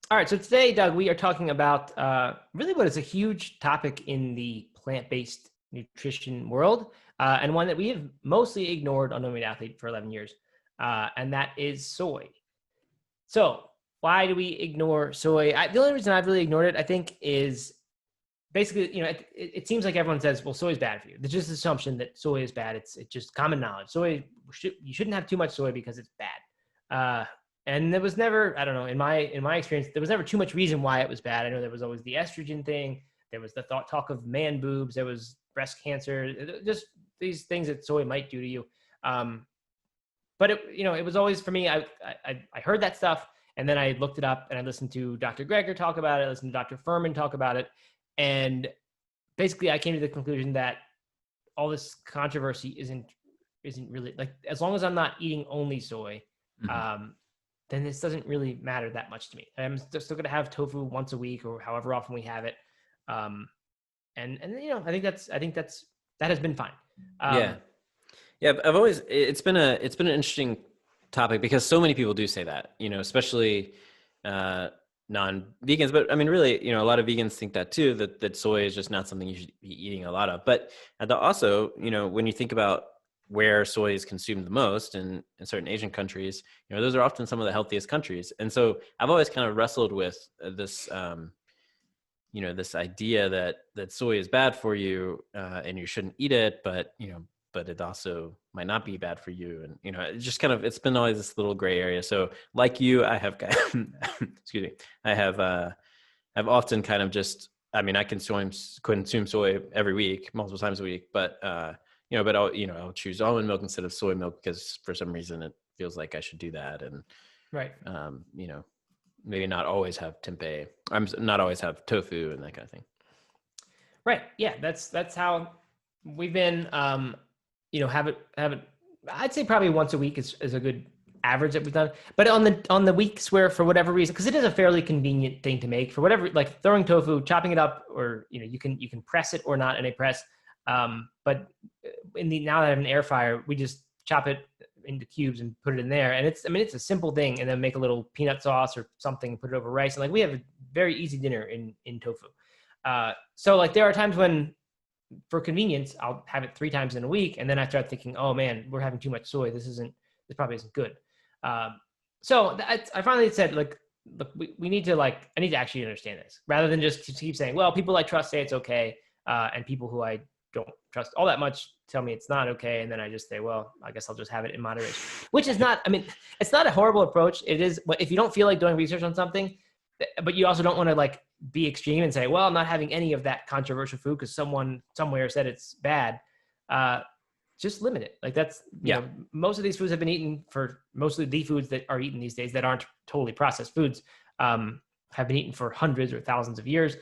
All right, so today, Doug, we are talking about really what is a huge topic in the plant-based nutrition world, and one that we have mostly ignored on No Meat Athlete for 11 years, and that is soy. So, why do we ignore soy? The only reason I've really ignored it, I think, is basically, it seems like everyone says, well, soy is bad for you. There's just an assumption that soy is bad. It's just common knowledge. You shouldn't have too much soy because it's bad. And there was never, I don't know, in my experience, there was never too much reason why it was bad. I know there was always the estrogen thing. There was the talk of man boobs. There was breast cancer. Just these things that soy might do to you. But it was always for me. I heard that stuff, and then I looked it up, and I listened to Dr. Greger talk about it. I listened to Dr. Furman talk about it, and basically, I came to the conclusion that all this controversy isn't really, like, as long as I'm not eating only soy, then this doesn't really matter that much to me. I'm still going to have tofu once a week or however often we have it, and I think that has been fine. Yeah. It's been an interesting topic because so many people do say that, especially non-vegans, but I mean, really, a lot of vegans think that too, that soy is just not something you should be eating a lot of. But also, when you think about where soy is consumed the most in certain Asian countries, those are often some of the healthiest countries. And so I've always kind of wrestled with this, this idea that soy is bad for you and you shouldn't eat it, but it also might not be bad for you. And, it just it's been always this little gray area. So like you, I have, excuse me, I've often kind of just, I mean, I consume soy every week, multiple times a week, but I'll choose almond milk instead of soy milk because for some reason it feels like I should do that. And, Right. Maybe not always have tempeh. I'm not always have tofu and that kind of thing. Right. Yeah. That's how we've been, have it, I'd say probably once a week is a good average that we've done. But on the weeks where, for whatever reason, because it is a fairly convenient thing to make, for whatever, like throwing tofu, chopping it up, or you can press it or not in a press. But now that I have an air fryer, we just chop it into cubes and put it in there. And it's a simple thing, and then make a little peanut sauce or something, put it over rice. And like, we have a very easy dinner in tofu. So like, there are times when, for convenience, I'll have it 3 times in a week, and then I start thinking, oh man, we're having too much soy. This probably isn't good. So I finally said, like, look, we need to, like, I need to actually understand this, rather than just keep saying, well, people I trust say it's okay, and people who I don't trust all that much tell me it's not okay, and then I just say, well, I guess I'll just have it in moderation, which is not, it's not a horrible approach. It is, but if you don't feel like doing research on something, but you also don't want to, like, be extreme and say, well, I'm not having any of that controversial food because someone somewhere said it's bad. Just limit it. Like, that's, most of these foods have been eaten, for mostly the foods that are eaten these days that aren't totally processed foods, have been eaten for hundreds or thousands of years.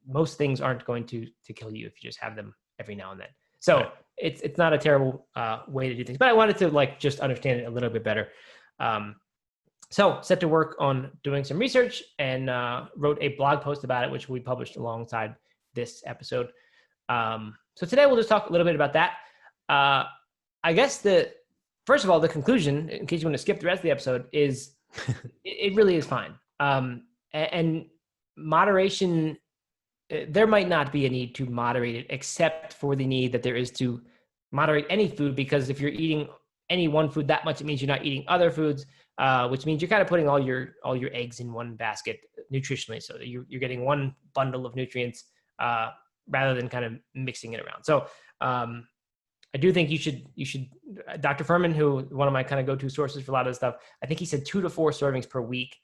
Most things aren't going to kill you if you just have them every now and then. So right. It's not a terrible way to do things, but I wanted to, like, just understand it a little bit better. So set to work on doing some research, and wrote a blog post about it, which we published alongside this episode. So today we'll just talk a little bit about that. I guess first of all, the conclusion, in case you want to skip the rest of the episode, is it really is fine. And moderation, there might not be a need to moderate it, except for the need that there is to moderate any food, because if you're eating any one food that much, it means you're not eating other foods, which means you're kind of putting all your eggs in one basket nutritionally, so that you're getting one bundle of nutrients, rather than kind of mixing it around. So I do think you should, Dr. Furman, who one of my kind of go-to sources for a lot of this stuff, I think he said 2 to 4 servings per week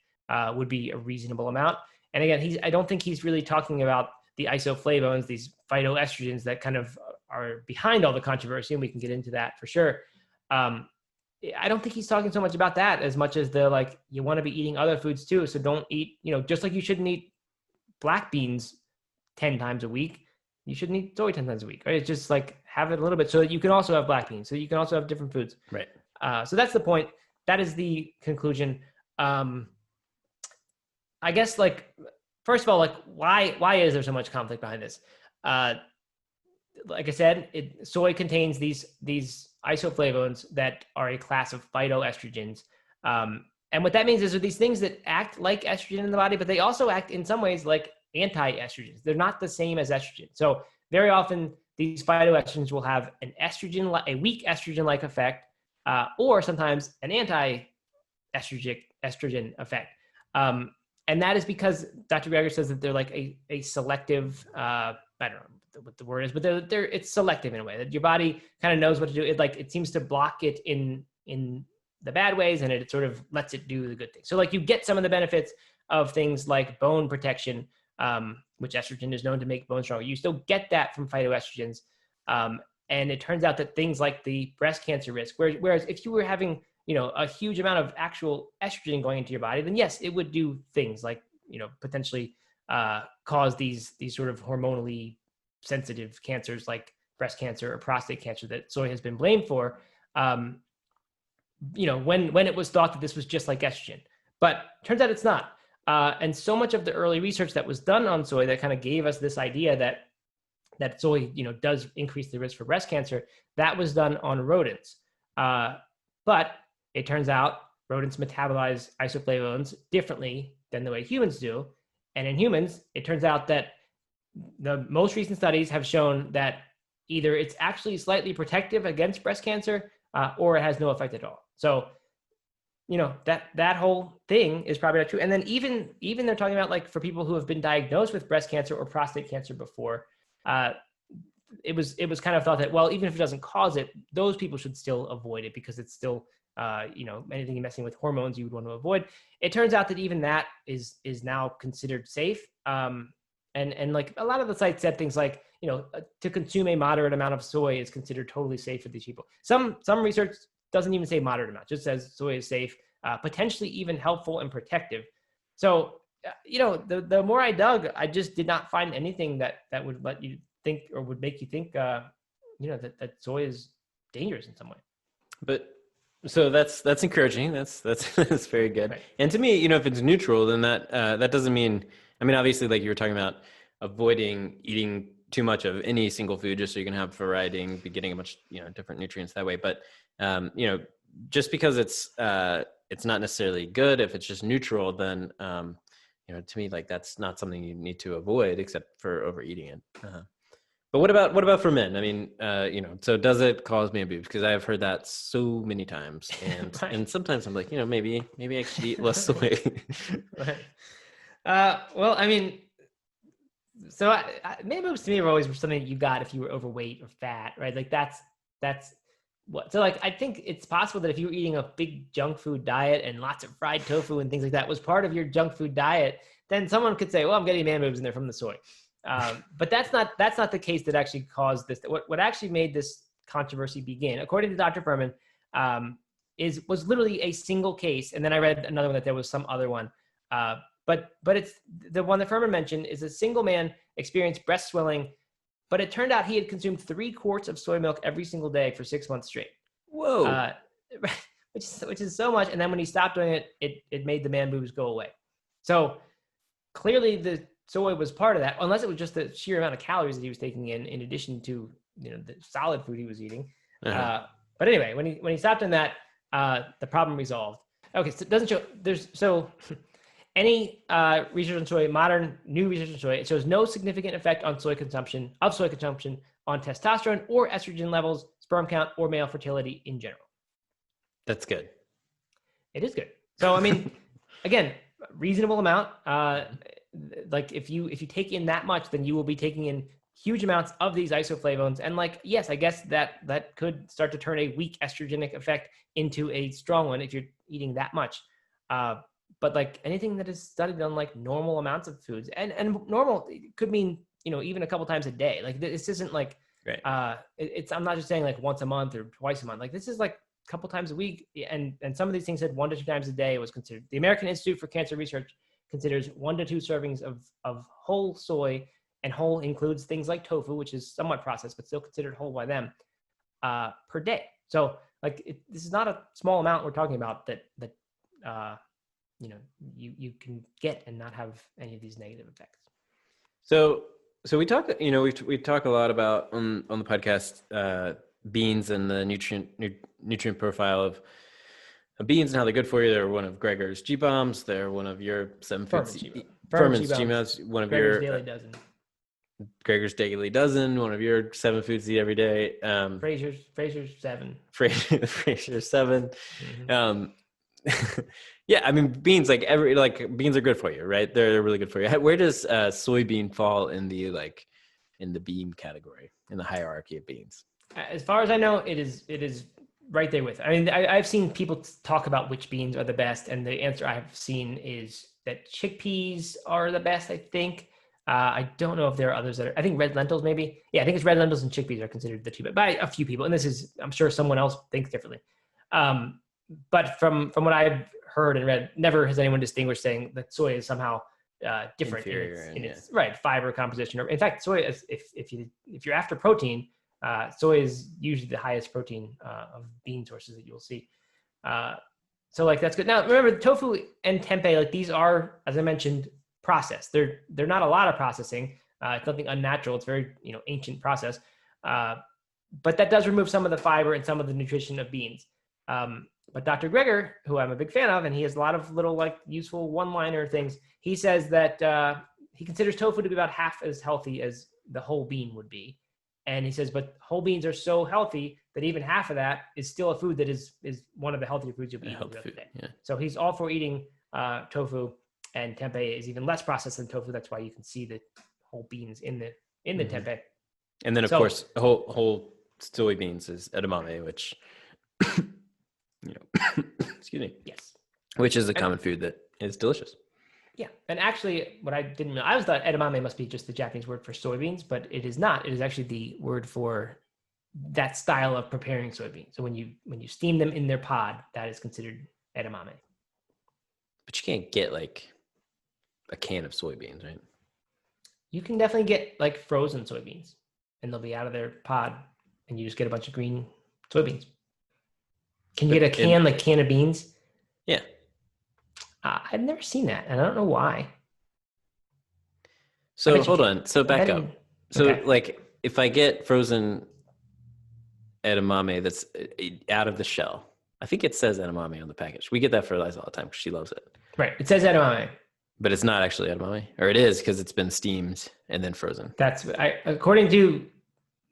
would be a reasonable amount. And again, I don't think he's really talking about the isoflavones, these phytoestrogens that kind of are behind all the controversy, and we can get into that for sure. I don't think he's talking so much about that as much as like, you want to be eating other foods too. So don't eat, just like you shouldn't eat black beans 10 times a week, you shouldn't eat soy 10 times a week, right? It's just like, have it a little bit so that you can also have black beans, so you can also have different foods. Right. So that's the point. That is the conclusion. I guess, like, first of all, like, why is there so much conflict behind this? Like I said, soy contains these isoflavones that are a class of phytoestrogens. And what that means is there are these things that act like estrogen in the body, but they also act in some ways like anti-estrogens. They're not the same as estrogen. So very often these phytoestrogens will have an estrogen, a weak estrogen-like effect, or sometimes an anti-estrogen effect. And that is because Dr. Greger says that they're like a selective, I don't know what the word is, but it's selective in a way that your body kind of knows what to do. It seems to block it in the bad ways, and it sort of lets it do the good things. So like you get some of the benefits of things like bone protection, which estrogen is known to make bone stronger. You still get that from phytoestrogens. And it turns out that things like the breast cancer risk, whereas if you were having, a huge amount of actual estrogen going into your body, then yes, it would do things like, potentially cause these sort of hormonally sensitive cancers like breast cancer or prostate cancer that soy has been blamed for. When it was thought that this was just like estrogen, but turns out it's not. And so much of the early research that was done on soy that kind of gave us this idea that soy, does increase the risk for breast cancer, that was done on rodents. But it turns out rodents metabolize isoflavones differently than the way humans do. And in humans, it turns out that the most recent studies have shown that either it's actually slightly protective against breast cancer, or it has no effect at all. So, that whole thing is probably not true. And then even they're talking about like for people who have been diagnosed with breast cancer or prostate cancer before, it was kind of thought that, well, even if it doesn't cause it, those people should still avoid it because it's still, anything messing with hormones you would want to avoid. It turns out that even that is now considered safe. And like a lot of the sites said things like, to consume a moderate amount of soy is considered totally safe for these people. Some research doesn't even say moderate amount, just says soy is safe, potentially even helpful and protective. So, the more I dug, I just did not find anything that would let you think or would make you think, that soy is dangerous in some way. But so that's encouraging. That's that's very good. Right. And to me, if it's neutral, then that doesn't mean. I mean, obviously, like you were talking about, avoiding eating too much of any single food just so you can have variety and be getting a bunch, different nutrients that way. But just because it's not necessarily good, if it's just neutral, then to me, like that's not something you need to avoid except for overeating it. But what about for men? I mean, so does it cause man boobs? Because I have heard that so many times, and right. And sometimes I'm like, maybe I should eat less soy. Right. Well, I mean, so man boobs to me are always something you got if you were overweight or fat, right? Like that's what. So like I think it's possible that if you were eating a big junk food diet and lots of fried tofu and things like that was part of your junk food diet, then someone could say, well, I'm getting man boobs and they're from the soy. But that's not the case that actually caused this. What actually made this controversy begin, according to Dr. Furman, was literally a single case. And then I read another one that there was some other one. But it's the one that Furman mentioned is a single man experienced breast swelling, but it turned out he had consumed 3 quarts of soy milk every single day for 6 months straight. Whoa. Which is so much. And then when he stopped doing it, it made the man boobs go away. So clearly the soy was part of that, unless it was just the sheer amount of calories that he was taking in addition to the solid food he was eating. Uh-huh. But anyway, when he stopped doing that, the problem resolved. Okay, so it doesn't show any research on soy, modern new research on soy, it shows no significant effect on soy consumption on testosterone or estrogen levels, sperm count, or male fertility in general. That's good. It is good. So I mean, again, reasonable amount. Like if you take in that much, then you will be taking in huge amounts of these isoflavones. And like, yes, I guess that could start to turn a weak estrogenic effect into a strong one if you're eating that much. But like anything that is studied on like normal amounts of foods, and normal could mean, even a couple times a day. Like this isn't like, right. I'm not just saying like once a month or twice a month. Like this is like a couple times a week. And some of these things said 1 to 2 times a day was considered. The American Institute for Cancer Research considers 1 to 2 servings of whole soy, and whole includes things like tofu, which is somewhat processed, but still considered whole by them, per day. So like this is not a small amount we're talking about that you can get and not have any of these negative effects. So we talk, we talk a lot about on the podcast, beans and the nutrient profile beans and how they're good for you. They're one of Gregor's G bombs. They're one of your Furman's G bombs. One of Gregor's your Daily Dozen. Gregor's Daily Dozen. One of your 7 foods to eat every day. Fraser's 7. Fraser's 7. Mm-hmm. Yeah, I mean beans beans are good for you, right? They're really good for you. Where does soybean fall in the bean category in the hierarchy of beans? As far as I know, it is right there with. I mean, I've seen people talk about which beans are the best, and the answer I've seen is that chickpeas are the best. I think. I don't know if there are others that are. I think red lentils, maybe. Yeah, I think it's red lentils and chickpeas are considered the two, but by a few people. And this is, I'm sure someone else thinks differently. But from what I've heard and read, never has anyone distinguished saying that soy is somehow different in its right fiber composition. Or in fact, soy is, if you're after protein, soy is usually the highest protein of bean sources that you'll see. So like that's good. Now remember, tofu and tempeh, like these are, as I mentioned, processed. They're not a lot of processing. It's nothing unnatural. It's very ancient process. But that does remove some of the fiber and some of the nutrition of beans. But Dr. Greger, who I'm a big fan of, and he has a lot of little like useful one-liner things. He says that he considers tofu to be about half as healthy as the whole bean would be. And he says, but whole beans are so healthy that even half of that is still a food that is one of the healthier foods you'll be eating throughout the day. Yeah. So he's all for eating tofu, and tempeh is even less processed than tofu. That's why you can see the whole beans in the tempeh. And then of course, whole soybeans is edamame, which excuse me. Yes. Which is a common food that is delicious. Yeah. And actually, what I didn't know, I always thought edamame must be just the Japanese word for soybeans, but it is not. It is actually the word for that style of preparing soybeans. So when you steam them in their pod, that is considered edamame. But you can't get like a can of soybeans, right? You can definitely get like frozen soybeans, and they'll be out of their pod, and you just get a bunch of green soybeans. Can you get a can of beans? Yeah. I've never seen that, and I don't know why. So hold on. So back up. So okay. like if I get frozen edamame that's out of the shell, I think it says edamame on the package. We get that for Eliza all the time because she loves it. Right. It says edamame. But it's not actually edamame, or it is because it's been steamed and then frozen. According to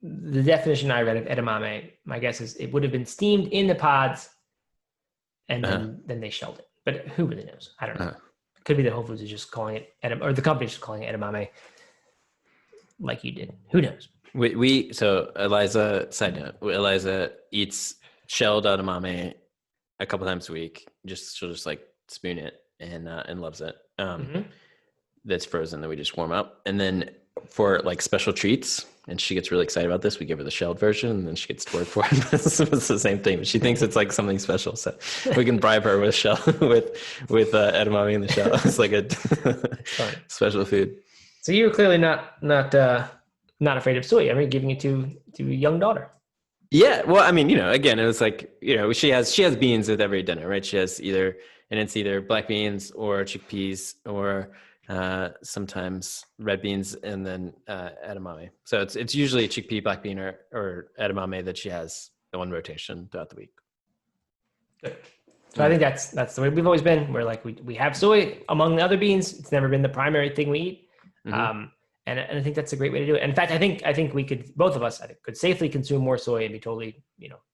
the definition I read of edamame, my guess is it would have been steamed in the pods, and then they shelled it. But who really knows? I don't know. It could be that Whole Foods is just calling it edamame, or the company's just calling it edamame, like you did. Who knows? So Eliza, side note, Eliza eats shelled edamame a couple times a week. She'll just like spoon it and loves it. That's frozen that we just warm up, and then for like special treats, and she gets really excited about this, we give her the shelled version, and then she gets to work for it. It's the same thing, but she thinks it's like something special, so we can bribe her with with edamame in the shell. It's like a special food. So you're clearly not afraid of soy. I mean, giving it to a young daughter. Yeah, well, I mean, again, it was like, she has beans with every dinner, right? She has it's either black beans or chickpeas or sometimes red beans, and then edamame. So it's usually chickpea, black bean, or edamame that she has on rotation throughout the week. Good. So I think that's the way we've always been. We're like we have soy among the other beans. It's never been the primary thing we eat. And I think that's a great way to do it. And in fact, I think we could, both of us, could safely consume more soy and be totally,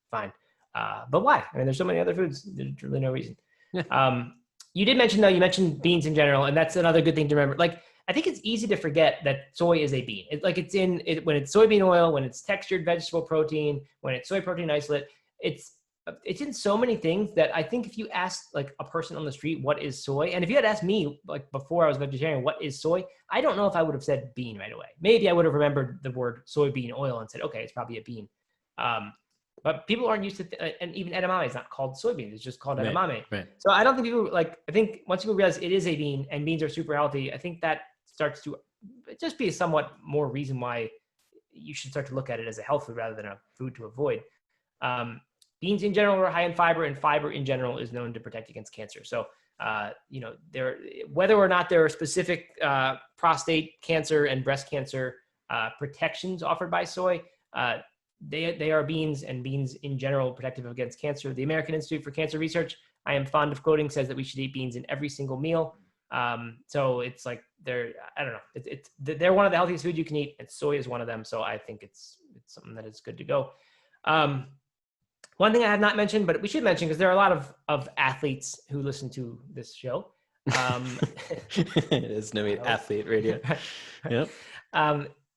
fine. But why? I mean, there's so many other foods. There's really no reason. Yeah. You did mention, though, you mentioned beans in general, and that's another good thing to remember. Like, I think it's easy to forget that soy is a bean. When it's soybean oil, when it's textured vegetable protein, when it's soy protein isolate, it's in so many things that I think if you ask like a person on the street, what is soy? And if you had asked me like before I was vegetarian, what is soy? I don't know if I would have said bean right away. Maybe I would have remembered the word soybean oil and said, okay, it's probably a bean. But people aren't used to, and even edamame is not called soybean. It's just called edamame. Right. So I don't think people I think once people realize it is a bean and beans are super healthy, I think that starts to just be a somewhat more reason why you should start to look at it as a health food rather than a food to avoid. Beans in general are high in fiber, and fiber in general is known to protect against cancer. So, whether or not there are specific prostate cancer and breast cancer protections offered by soy, they are beans, and beans in general protective against cancer. The American Institute for Cancer Research I am fond of quoting, says that we should eat beans in every single meal. So it's like I don't know, they're one of the healthiest foods you can eat, and soy is one of them. So I think it's something that is good to go. One thing I have not mentioned, but we should mention, because there are a lot of athletes who listen to this show. It is No Meat Athlete Radio. Yep.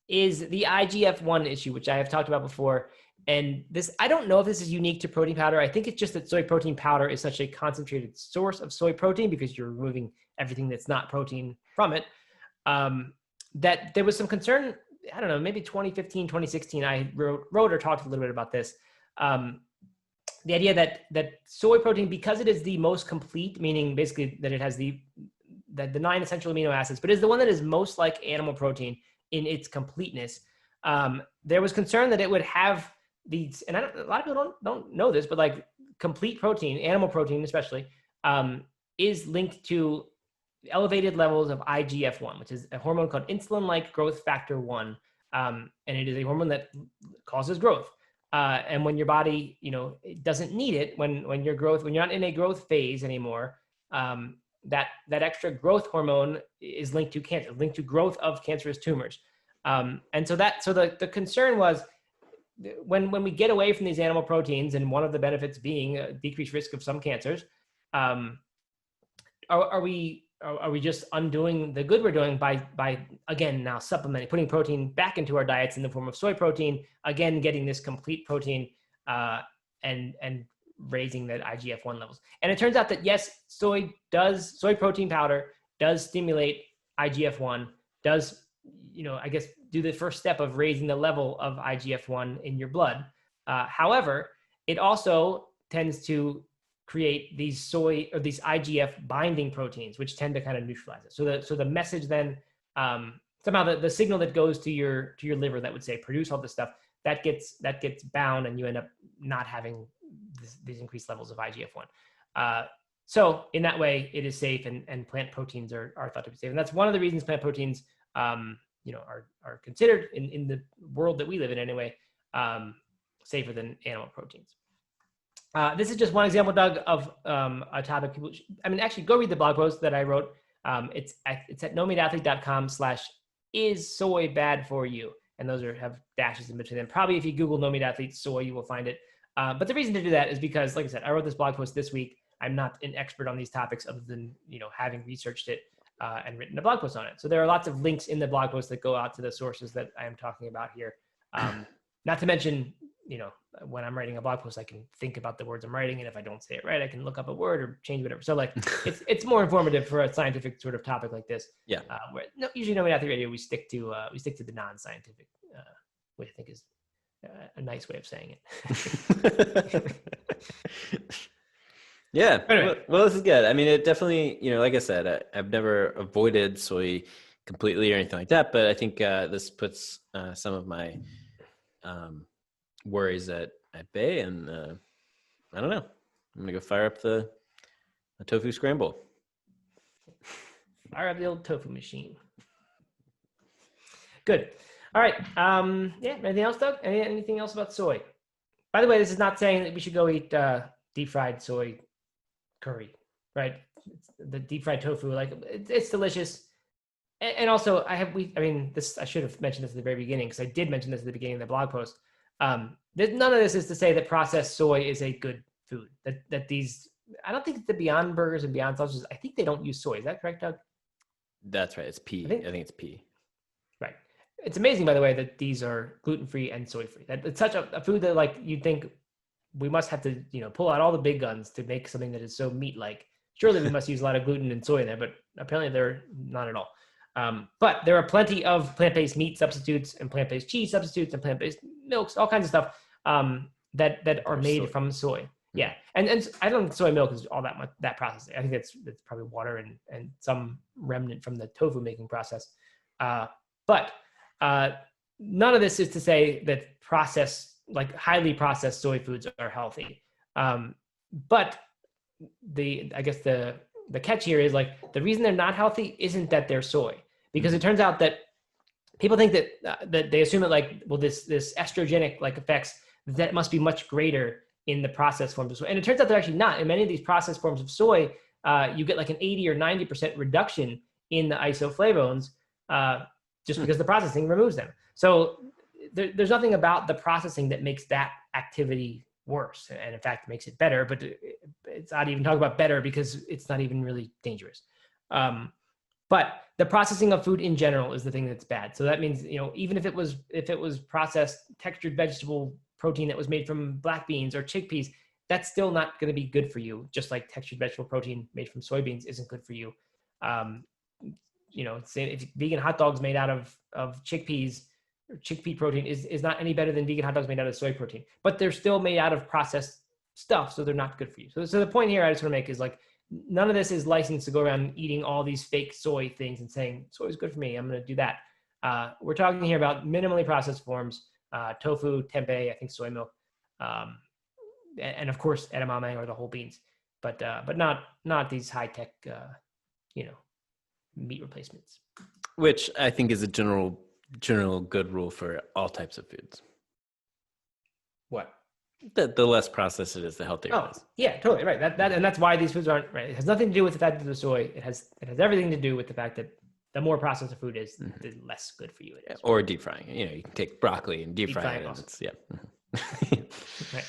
Is the IGF-1 issue, which I have talked about before. And this, I don't know if this is unique to protein powder. I think it's just that soy protein powder is such a concentrated source of soy protein, because you're removing everything that's not protein from it, that there was some concern. I don't know, maybe 2015, 2016, I wrote or talked a little bit about this. The idea that soy protein, because it is the most complete, meaning basically that it has the 9 essential amino acids, but is the one that is most like animal protein in its completeness. There was concern that it would have these, and a lot of people don't know this, but like complete protein, animal protein especially, is linked to elevated levels of IGF-1, which is a hormone called insulin-like growth factor 1, and it is a hormone that causes growth. And when your body, it doesn't need it, when you're not in a growth phase anymore, that extra growth hormone is linked to cancer, linked to growth of cancerous tumors. And so the concern was, when we get away from these animal proteins, and one of the benefits being a decreased risk of some cancers, are we just undoing the good we're doing by again now supplementing, putting protein back into our diets in the form of soy protein, again getting this complete protein, and raising the IGF-1 levels? And it turns out that yes, soy protein powder does stimulate IGF-1, does I guess do the first step of raising the level of IGF-1 in your blood. However, it also tends to create these these IGF binding proteins, which tend to kind of neutralize it. So the message then, somehow the signal that goes to your liver that would say produce all this stuff, that gets bound, and you end up not having these increased levels of IGF-1. So in that way, it is safe, and plant proteins are thought to be safe. And that's one of the reasons plant proteins are considered in the world that we live in anyway, safer than animal proteins. This is just one example, Doug, of a topic people actually go read the blog post that I wrote. It's at nomeatathlete.com/is soy bad for you? And those have dashes in between them. Probably if you Google No Meat Athlete soy, you will find it. But the reason to do that is because, like I said, I wrote this blog post this week. I'm not an expert on these topics other than, having researched it and written a blog post on it. So there are lots of links in the blog post that go out to the sources that I am talking about here. Not to mention, when I'm writing a blog post, I can think about the words I'm writing, and if I don't say it right, I can look up a word or change whatever. So like, it's more informative for a scientific sort of topic like this. Yeah. Usually, No Meat Athlete Radio, we stick to the non-scientific, which I think is a nice way of saying it. Yeah. Anyway. Well, this is good. It definitely, like I said, I've never avoided soy completely or anything like that, but I think this puts some of my worries at bay, and I don't know. I'm gonna go fire up the tofu scramble. Fire up the old tofu machine. Good. All right. Anything else, Doug? Anything else about soy? By the way, this is not saying that we should go eat deep fried soy curry, right? The deep fried tofu, like it's delicious. And also, I should have mentioned this at the very beginning, because I did mention this at the beginning of the blog post. None of this is to say that processed soy is a good food. That these, I don't think the Beyond Burgers and Beyond Sausages, I think they don't use soy. Is that correct, Doug? That's right. It's pea. I think it's pea. Right. It's amazing, by the way, that these are gluten-free and soy-free. That it's such a food that, like, you'd think we must have to, pull out all the big guns to make something that is so meat-like. Surely we must use a lot of gluten and soy in there, but apparently they're not at all. But there are plenty of plant-based meat substitutes and plant-based cheese substitutes and plant-based milks, all kinds of stuff that are made from soy. Yeah, and I don't think soy milk is all that processing. I think that's probably water and some remnant from the tofu making process. But none of this is to say that highly processed soy foods are healthy. But I guess the catch here is, like, the reason they're not healthy isn't that they're soy, because it turns out that people think that they assume that, like, well, this estrogenic, like, effects, that must be much greater in the processed forms of soy. And it turns out they're actually not. In many of these processed forms of soy, you get like an 80 or 90% reduction in the isoflavones just because the processing removes them. So there's nothing about the processing that makes that activity worse. And in fact, it makes it better, but it's not even talk about better because it's not even really dangerous. But the processing of food in general is the thing that's bad. So that means, even if it was processed textured vegetable protein that was made from black beans or chickpeas, that's still not going to be good for you. Just like textured vegetable protein made from soybeans isn't good for you. If vegan hot dogs made out of chickpeas or chickpea protein is not any better than vegan hot dogs made out of soy protein, but they're still made out of processed stuff, so they're not good for you. So the point here I just want to make is like, none of this is licensed to go around eating all these fake soy things and saying soy is good for me, I'm going to do that. We're talking here about minimally processed forms, tofu, tempeh, I think soy milk, and of course edamame or the whole beans, but not these high tech, meat replacements. Which I think is a general good rule for all types of foods. What? The less processed it is, the healthier it is. Yeah, totally right. That and that's why these foods aren't right. It has nothing to do with the fact that the soy. It has everything to do with the fact that the more processed the food is, the less good for you it is. Or deep frying. You can take broccoli and deep fry it. Also. It's, yeah. Right.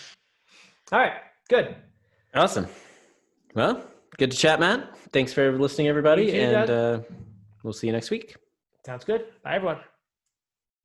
All right. Good. Awesome. Well, good to chat, Matt. Thanks for listening, everybody, and we'll see you next week. Sounds good. Bye, everyone.